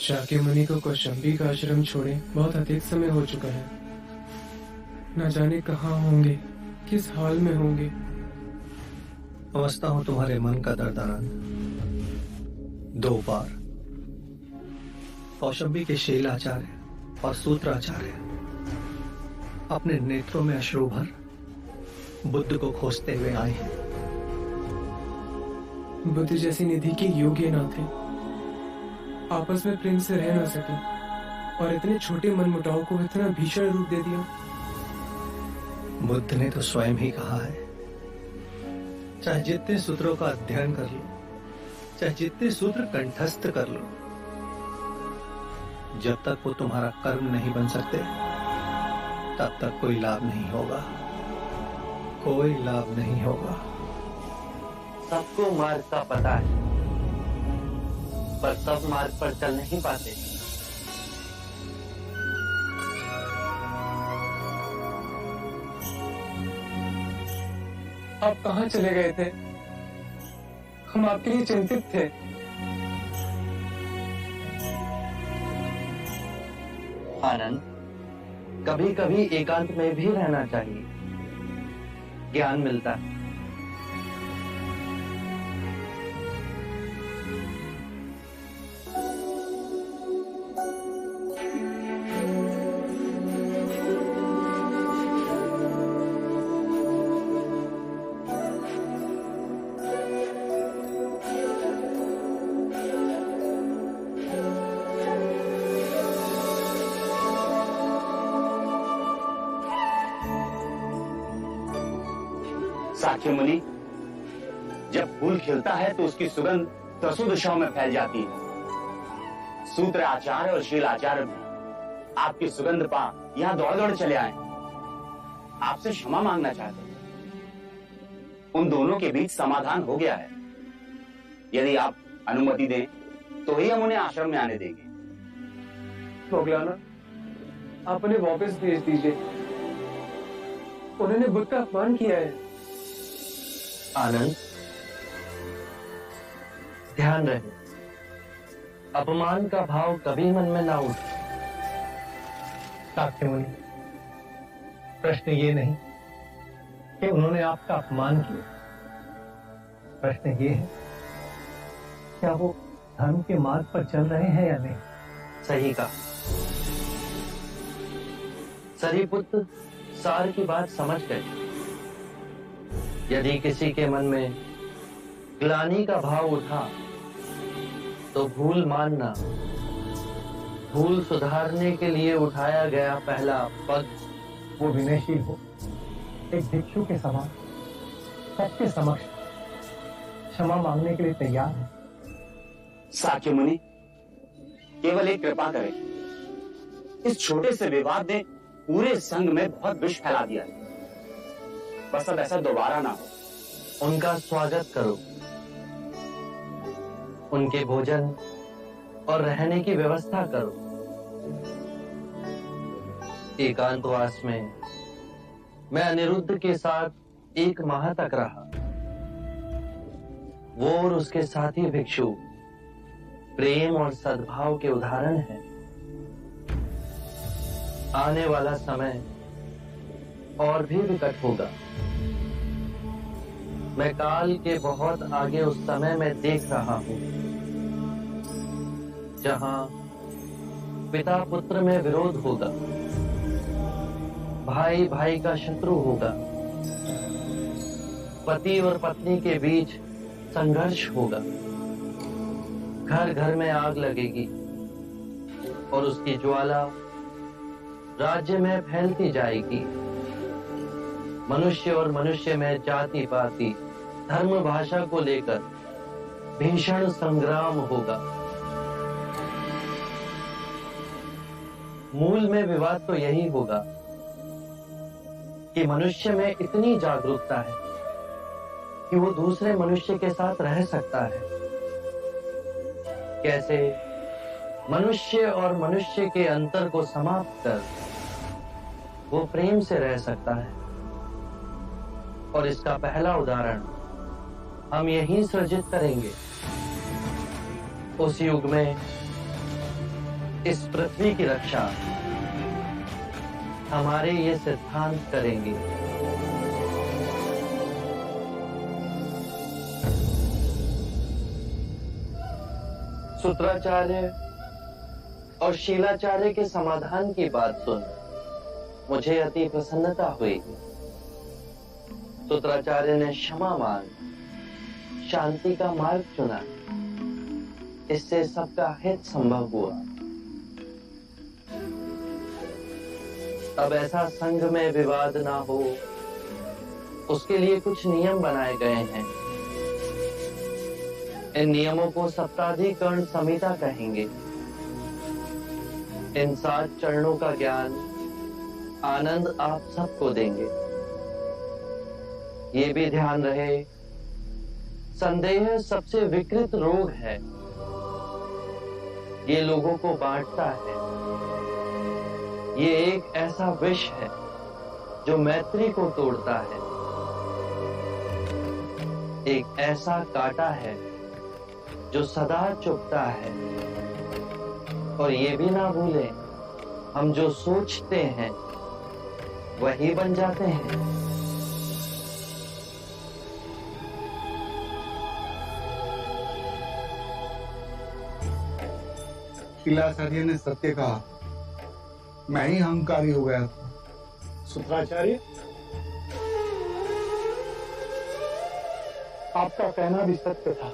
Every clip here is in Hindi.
शाक्यमुनि को कौशंबी का आश्रम छोड़े बहुत अधिक समय हो चुका है। न जाने कहाँ होंगे, किस हाल में होंगे। समझता हूं तुम्हारे मन का दर्द आनंद। 2 बार कौशंबी के शीलाचार्य और सूत्राचार्य अपने नेत्रों में अश्रु भर बुद्ध को खोजते हुए आए हैं। बुद्ध जैसी निधि के योग्य न थे, आपस में प्रेम से रह न सके और इतने छोटे मनमुटाव को इतना भीषण रूप दे दिया। बुद्ध ने तो स्वयं ही कहा है, चाहे जितने सूत्रों का अध्ययन कर लो, चाहे जितने सूत्र कंठस्थ कर लो, जब तक वो तुम्हारा कर्म नहीं बन सकते तब तक कोई लाभ नहीं होगा, कोई लाभ नहीं होगा। सबको मार्ग का पता है, पर सब मार्ग पर चल नहीं पाते। आप कहाँ चले गए थे? हम आपके लिए चिंतित थे। आनंद, कभी कभी एकांत में भी रहना चाहिए, ज्ञान मिलता है। साक्यमुनि, जब फूल खिलता है तो उसकी सुगंध दसों दिशाओं में फैल जाती है। सूत्र आचार्य और शील आचार्य भी आपकी सुगंध पा यहां दौड़ दौड़ चले आए, आपसे क्षमा मांगना चाहते हैं। उन दोनों के बीच समाधान हो गया है। यदि आप अनुमति दें तो ही हम उन्हें आश्रम में आने देंगे। मोगलाना, आप उन्हें वापस भेज दीजिए। उन्होंने बुद्ध का अपमान किया है। आनंद, ध्यान रहे, अपमान का भाव कभी मन में ना उठे। साक्यमुनि, प्रश्न ये नहीं कि उन्होंने आपका अपमान किया, प्रश्न ये है क्या वो धर्म के मार्ग पर चल रहे हैं या नहीं। सही कहा। सरीपुत्र सार की बात समझ गए। यदि किसी के मन में ग्लानि का भाव उठा तो भूल मानना, भूल सुधारने के लिए उठाया गया पहला पग वो विनयशील हो, एक भिक्षु के समान सबके समक्ष क्षमा मांगने के लिए तैयार है। साक्यमुनि, केवल एक कृपा करें, इस छोटे से विवाद ने पूरे संघ में बहुत विष फैला दिया है। बस अब ऐसा दोबारा ना हो। उनका स्वागत करो, उनके भोजन और रहने की व्यवस्था करो। एकांतवास में मैं अनिरुद्ध के साथ 1 माह तक रहा। वो और उसके साथी भिक्षु प्रेम और सद्भाव के उदाहरण हैं। आने वाला समय और भी विकट होगा। मैं काल के बहुत आगे उस समय में देख रहा हूं जहां पिता पुत्र में विरोध होगा, भाई भाई का शत्रु होगा, पति और पत्नी के बीच संघर्ष होगा, घर घर में आग लगेगी और उसकी ज्वाला राज्य में फैलती जाएगी। मनुष्य और मनुष्य में जाति पाति धर्म भाषा को लेकर भीषण संग्राम होगा। मूल में विवाद तो यही होगा कि मनुष्य में इतनी जागरूकता है कि वो दूसरे मनुष्य के साथ रह सकता है। कैसे मनुष्य और मनुष्य के अंतर को समाप्त कर वो प्रेम से रह सकता है। और इसका पहला उदाहरण हम यहीं सृजित करेंगे। उस युग में इस पृथ्वी की रक्षा हमारे ये सिद्धांत करेंगे। सूत्राचार्य और शीलाचार्य के समाधान की बात सुन मुझे अति प्रसन्नता हुई। सूत्राचार्य ने क्षमा मांग शांति का मार्ग चुना, इससे सबका हित संभव हुआ। अब ऐसा संघ में विवाद ना हो, उसके लिए कुछ नियम बनाए गए हैं। इन नियमों को सप्ताधिकरण संहिता कहेंगे। इन 7 चरणों का ज्ञान आनंद आप सबको देंगे। ये भी ध्यान रहे, संदेह सबसे विकृत रोग है। ये लोगों को बांटता है। ये एक ऐसा विष है जो मैत्री को तोड़ता है। एक ऐसा कांटा है जो सदा चुभता है। और ये भी ना भूलें, हम जो सोचते हैं वही बन जाते हैं। शीलाचार्य ने सत्य कहा, मैं ही अहंकारी हो गया था। सूत्राचार्य, आपका कहना भी सत्य था।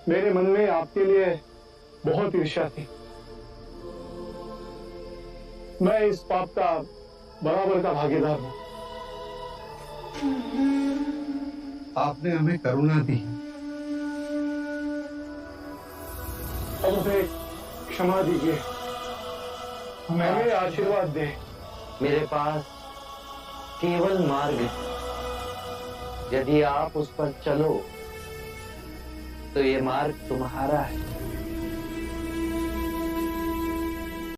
मेरे मन में आपके लिए बहुत ईर्ष्या थी। मैं इस पाप का बराबर का भागीदार हूं। आपने हमें करुणा दी। अब मुझे क्षमा दीजिए, हमें आशीर्वाद दे। मेरे पास केवल मार्ग है। यदि आप उस पर चलो तो ये मार्ग तुम्हारा है।